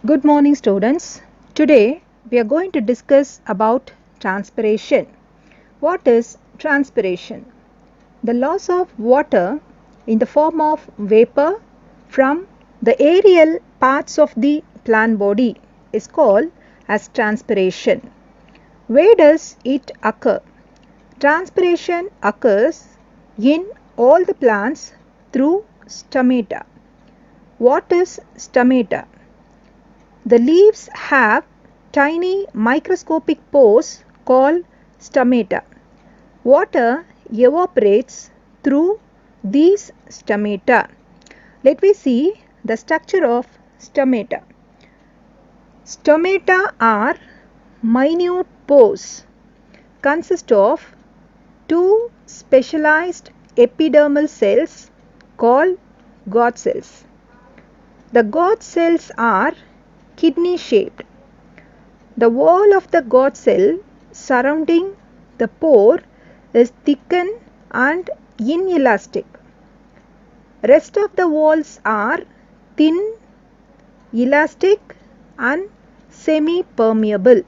Good morning students. Today we are going to discuss about transpiration. What is transpiration? The loss of water in the form of vapor from the aerial parts of the plant body is called as transpiration. Where does it occur? Transpiration occurs in all the plants through stomata. What is stomata? The leaves have tiny microscopic pores called stomata. Water evaporates through these stomata. Let me see the structure of stomata. Stomata are minute pores, consist of two specialized epidermal cells called God cells. The God cells are kidney shaped. The wall of the God cell surrounding the pore is thickened and inelastic. Rest of the walls are thin, elastic and semi-permeable.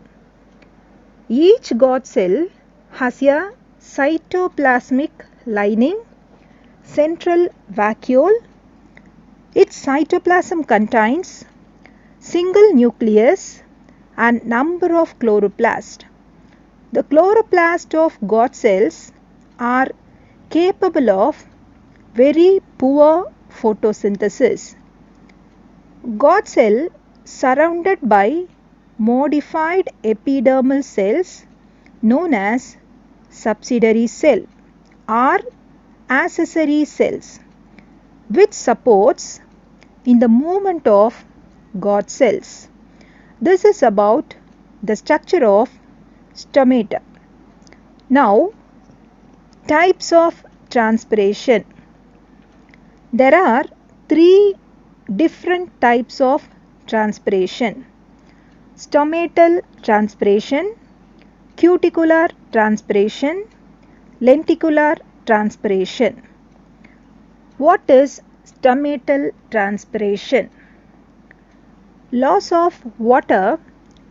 Each God cell has a cytoplasmic lining, central vacuole. Its cytoplasm contains single nucleus and number of chloroplasts. The chloroplasts of God cells are capable of very poor photosynthesis. God cell surrounded by modified epidermal cells known as subsidiary cell or accessory cells, which supports in the movement of God cells. This is about the structure of stomata. Now, types of transpiration. There are three different types of transpiration: stomatal transpiration, cuticular transpiration, lenticular transpiration. What is stomatal transpiration? Loss of water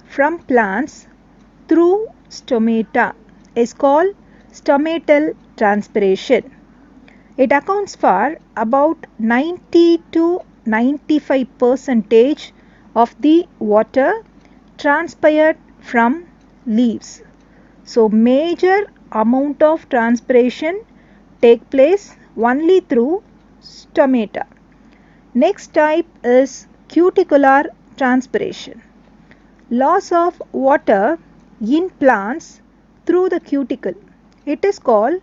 from plants through stomata is called stomatal transpiration. It accounts for about 90 to 95% of the water transpired from leaves. So major amount of transpiration take place only through stomata. Next type is cuticular transpiration. Loss of water in plants through the cuticle. It is called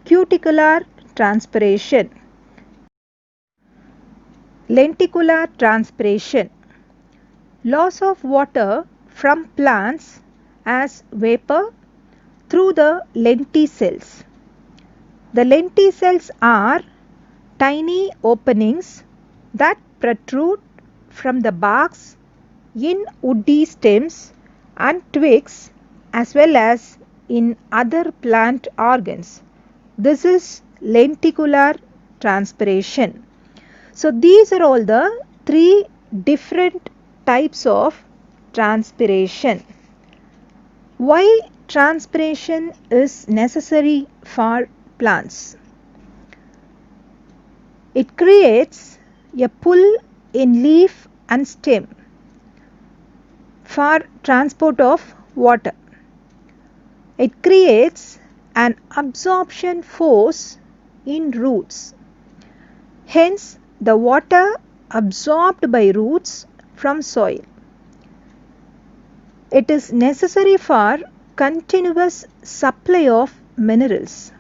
cuticular transpiration. Lenticular transpiration. Loss of water from plants as vapor through the lenticels. The lenticels are tiny openings that protrude from the barks in woody stems and twigs as well as in other plant organs. This is lenticular transpiration. So these are all the three different types of transpiration. Why transpiration is necessary for plants? It creates a pull in leaf and stem for transport of water. It creates an absorption force in roots. Hence, the water absorbed by roots from soil. It is necessary for continuous supply of minerals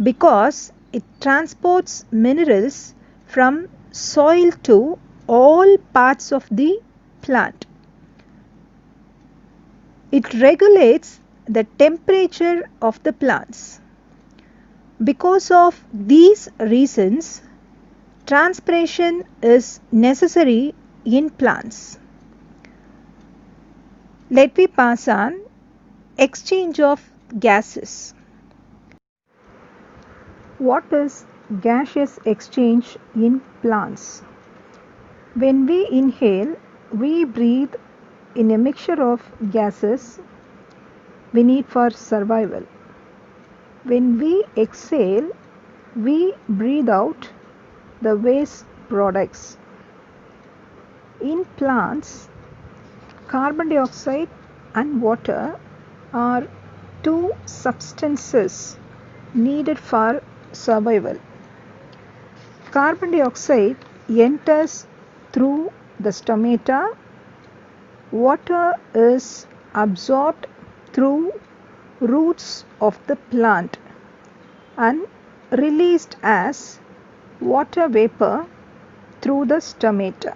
because it transports minerals from soil to all parts of the plant. It regulates the temperature of the plants. Because of these reasons, transpiration is necessary in plants. Let me pass on exchange of gases. What is gaseous exchange in plants? When we inhale, we breathe in a mixture of gases we need for survival. When we exhale, we breathe out the waste products. In plants, carbon dioxide and water are two substances needed for survival. Carbon dioxide enters through the stomata. Water is absorbed through roots of the plant and released as water vapor through the stomata.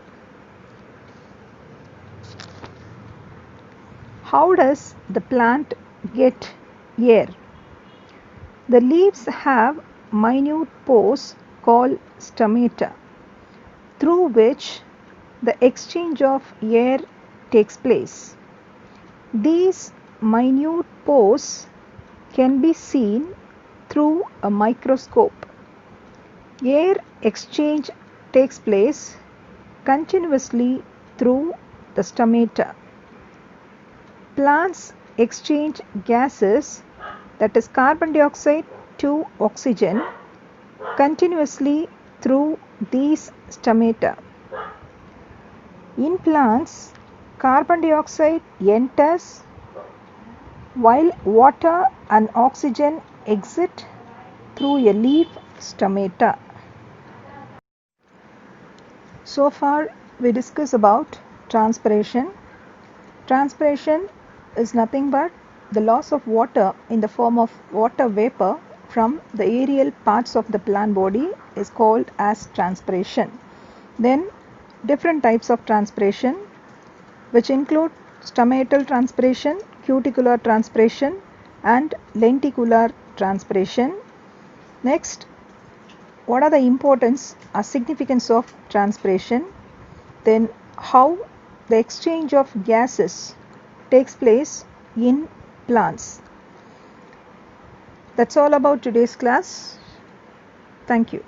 How does the plant get air? The leaves have minute pores called stomata through which the exchange of air takes place. These minute pores can be seen through a microscope. Air exchange takes place continuously through the stomata. Plants exchange gases, that is carbon dioxide to oxygen, continuously through these stomata. In plants, carbon dioxide enters while water and oxygen exit through a leaf stomata. So far we discussed about transpiration. Transpiration is nothing but the loss of water in the form of water vapor from the aerial parts of the plant body is called as transpiration. Then different types of transpiration, which include stomatal transpiration, cuticular transpiration and lenticular transpiration. Next, what are the importance or significance of transpiration? Then how the exchange of gases takes place in plants. That's all about today's class. Thank you.